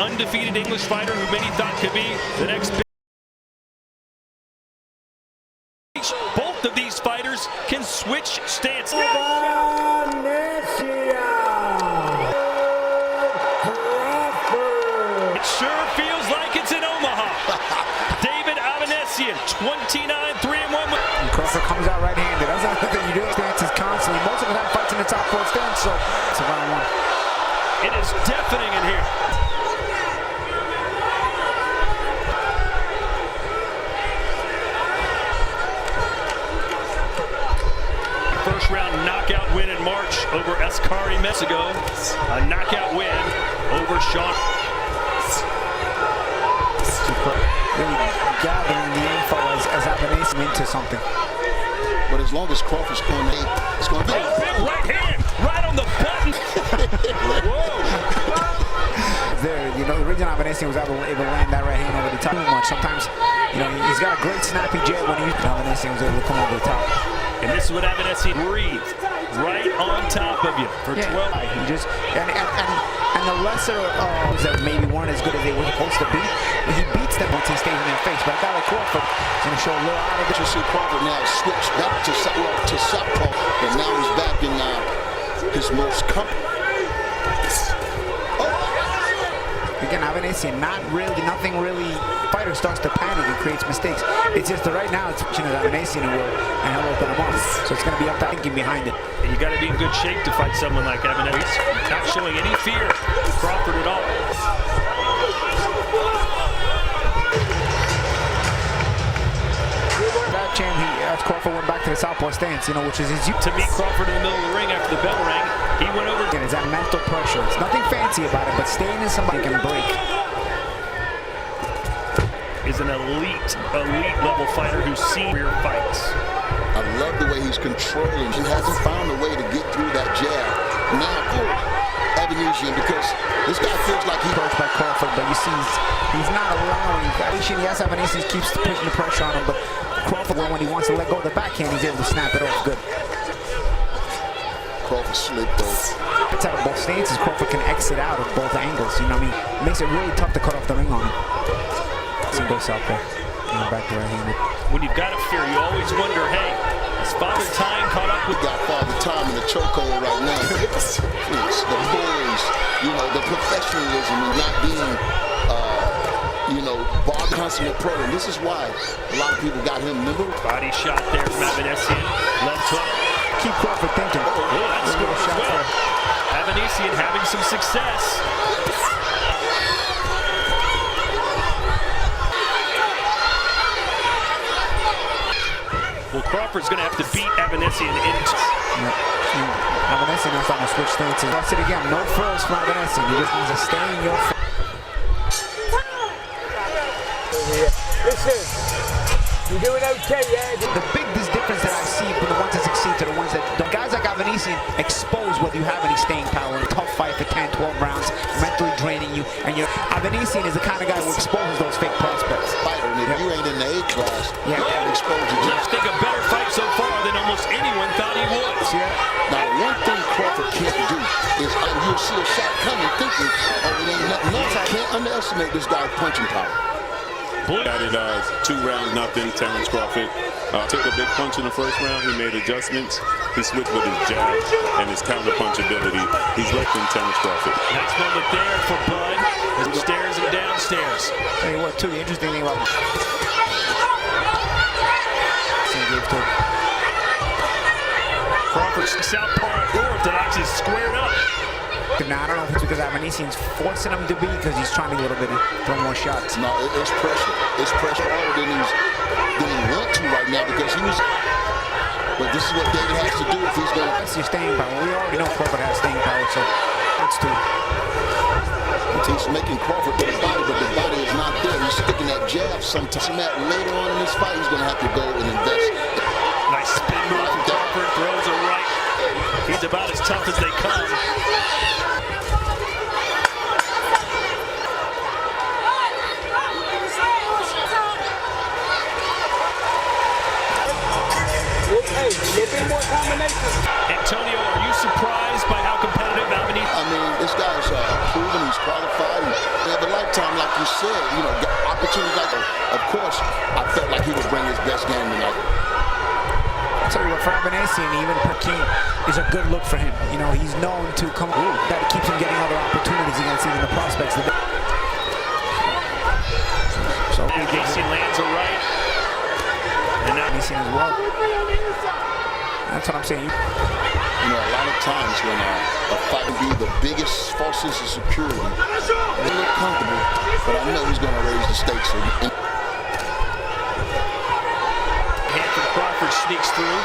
undefeated English fighter who many thought could be the next big. Both of these fighters can switch stances. It sure feels like it's in Omaha. David Avanesyan, 29-3-1. Crawford comes out right-handed. That's not the thing you do. Stances constantly. Most of them have fights in the top 4 stance, so it's a round one. It is deafening in here. First round knockout win in March over Askari Mesigo. A knockout win over Sean. Really gathering the info as Avanesyan into something. But as long as Crawford's going to it's going to be. Oh, big right hand, right on the button. Whoa. There, you know, the reason Avanesyan was able to land that right hand over the top too much. Sometimes, you know, he's got a great snappy jab when Avanesyan was able to come over the top. And this is what Avanesyan breathed right on top of you for 12. He just and the lesser that maybe weren't as good as they were supposed to be, he beats them once he stays in their face. But a guy like Crawford is going to show a little out of it. You see Crawford now switch back to southpaw, and now he's back in his most comfortable. Again, Avanesyan, nothing really. Fighter starts to panic and creates mistakes. It's just that right now it's Avanesyan who will, and he'll open him up. So it's going to be up to thinking behind it. You got to be in good shape to fight someone like Avanesyan. Not showing any fear to Crawford at all. That champ, Crawford went back to the southpaw stance, you know, which is his. To meet Crawford in the middle of the ring after the bell rang, he went over. Again, it's that mental pressure. It's nothing fancy about it, but staying in somebody can break. Is an elite level fighter who's seen rear fights. I love the way he's controlling. He hasn't found a way to get through that jab. Now, Avanesyan, because this guy feels like he's approached by Crawford, but you see he's not allowing. Yes, Avanesyan keeps pushing the pressure on him, but Crawford, when he wants to let go of the backhand, he's able to snap it off good. Crawford slipped though. It's out of both stances. Crawford can exit out of both angles. You know what I mean? It makes it really tough to cut off the ring on him. He goes out there. Back to right-handed. When you've got a fear, you always wonder, hey, is Father Time caught up with? Got Father Time in the chokehold right now. It's the boys, you know, the professionalism and not being, you know, consummate pro. And this is why a lot of people got him nimble. Body shot there from Avanesyan. Left hook. Keep Crawford thinking. Oh, that's good as well. Avanesyan having some success. Well, Crawford's going to have to beat Avanesyan into. Avanesyan is starting to switch stances. That's it again. No frills from Avanesyan. He just needs to stay in your face. Listen, you're doing okay, yeah? The biggest difference that I see from the ones that succeed to the ones that don't. Guys like Avanesyan expose whether you have any staying power in a tough fight for 10, 12 rounds, mentally draining you. And Avanesyan is the kind of guy who exposes those fake prospects. If you ain't in the A class, you can't expose you. I think a better fight so far than almost anyone thought he would. Now, one thing Crawford can't do is you'll see a shot coming thinking, oh, it ain't nothing. No, I can't underestimate this guy's punching power. Added 2 rounds, nothing. Terence Crawford took a big punch in the first round. He made adjustments. He switched with his jab and his counter punch ability. He's wrecking Terence Crawford. Nice moment there for Bud. Upstairs and downstairs. Tell you what, too, the interesting thing about Crawford's southpaw orthodox is squared up. Now, I don't know if it's because Avanesyan's forcing him to be, because he's trying to a little bit throw more shots. No, it's pressure. It's pressure harder than he want to right now because he was. But this is what David has to do if he's going to. That's your staying power. We already know Crawford has staying power, so it's too. He's making Crawford with the body, but the body is not there. He's sticking that jab sometimes. Later on in this fight, he's going to have to go and invest. Nice spin move from Crawford. Throws a right. He's about as tough as they come. Antonio, are you surprised by how competitive Avanesyan? I mean, this guy's proven he's qualified. They have a lot time, like you said, you know, opportunities like that. Of course, I felt like he would bring his best game tonight. I'll tell you what, for Avanesyan, even Peking is a good look for him. You know, he's known to come through. That keeps him getting other opportunities against even the prospects. So Avanesyan lands a right. And now Avanesyan as well. That's what I'm saying. You know, a lot of times when a fight can be the biggest false sense of security, they look comfortable, but I know he's going to raise the stakes. hand from Crawford sneaks through.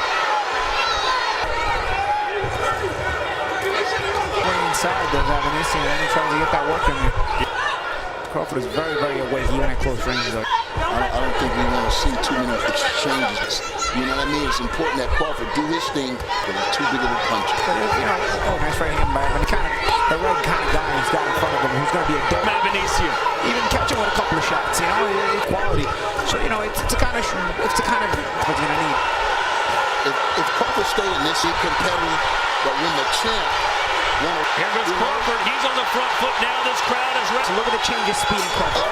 Inside does Avanesyan, and then he tries to get that work in there. Crawford is very, very away even at close range. Though. I don't think we want to see too many exchanges. You know what I mean? It's important that Crawford do his thing, but he's too big of a puncher. But you know, nice right hand, but the right kind of guy he's got in front of him who's going to be a dope. Avanesyan. Even catch him with a couple of shots, you know, it's quality. So you know, it's the kind of what's going to need. If Crawford stay in this competitive, but when the champ. Here goes Crawford. He's on the front foot now. This crowd is ready. So look at the change of speed in Crawford.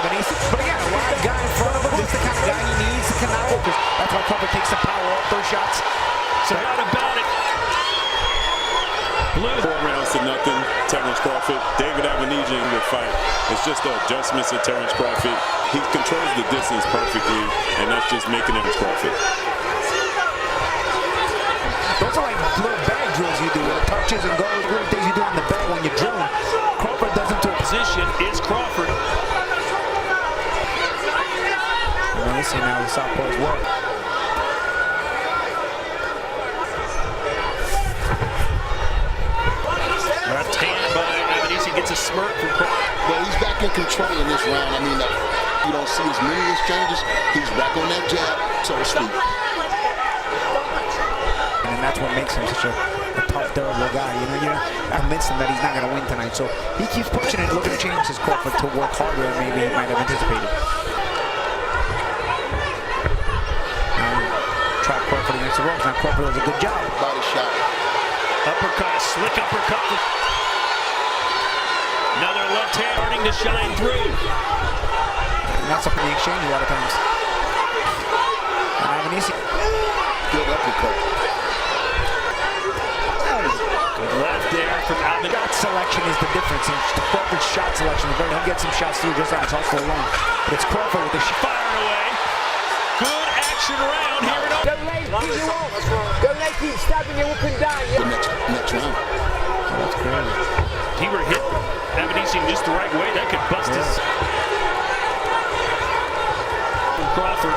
Avanesyan. But again, a wide guy in front of him. This is the kind of guy he needs to come out with. That's why Crawford takes the power off those shots. So not about it. Blue. 4 rounds to nothing. Terence Crawford. David Avanesyan will fight. It's just the adjustments of Terence Crawford. He controls the distance perfectly, and that's just making him Crawford. Those are like little bag drills you do, with touches and goals, little things you do on the bag when you're drilling. Crawford doesn't do it. Position is Crawford. Avanesyan now the southpaw as well. Left hand by Avanesyan gets a smirk from Crawford. Well, he's back in control in this round. I mean, you don't see as many exchanges. He's back on that jab, so to speak. And that's what makes him such a tough, durable guy. You know, I convinced him that he's not going to win tonight. So he keeps pushing it, looking to change his Crawford to work harder than maybe he might have anticipated. Try Crawford against the ropes. Now Crawford does a good job. Body shot. Uppercut, slick uppercut. Another left hand starting to shine through. And that's up in the exchange a lot of times. And Avanesyan. Good uppercut. Good left there from Avanesyan. Shot selection is the difference. And Crawford's shot selection is very. He'll get some shots through just on his hustle alone. But it's Crawford with the shot. Firing away. Good action around here. Don't let him keep you off. Don't let him keep stabbing you up and down. The next round. Oh, that's crazy. He were hit Avanesyan just the right way. That could bust his. Crawford.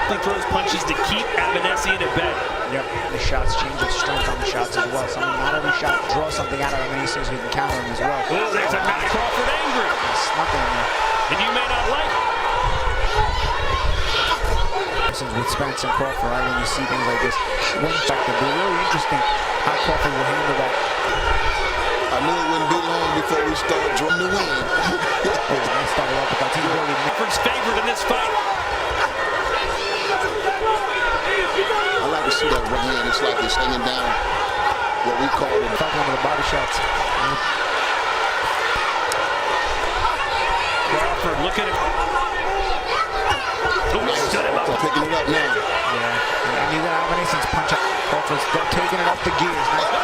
He throws punches to keep Avanesyan at bay. Yep, the shots change its strength on the shots as well. So not every shot draws something out of Avanesyan so you can counter him as well. Oh, there's a Matt Crawford angry. There's nothing in there. And you may not like it. With Spence and Crawford, right, when you see things like this, one factor, but really interesting how Crawford will handle that. I knew it wouldn't be long before we started drawing the win. Oh, nice start up because he's really Crawford's favored in this fight. I like to see that right hand. It's like it's hanging down what we call it. one of the body shots. Crawford, look at him. Stood him up. Picking it up now. Yeah, and you got Avanesyan's punch out. Crawford's taking it up the gears. Nice.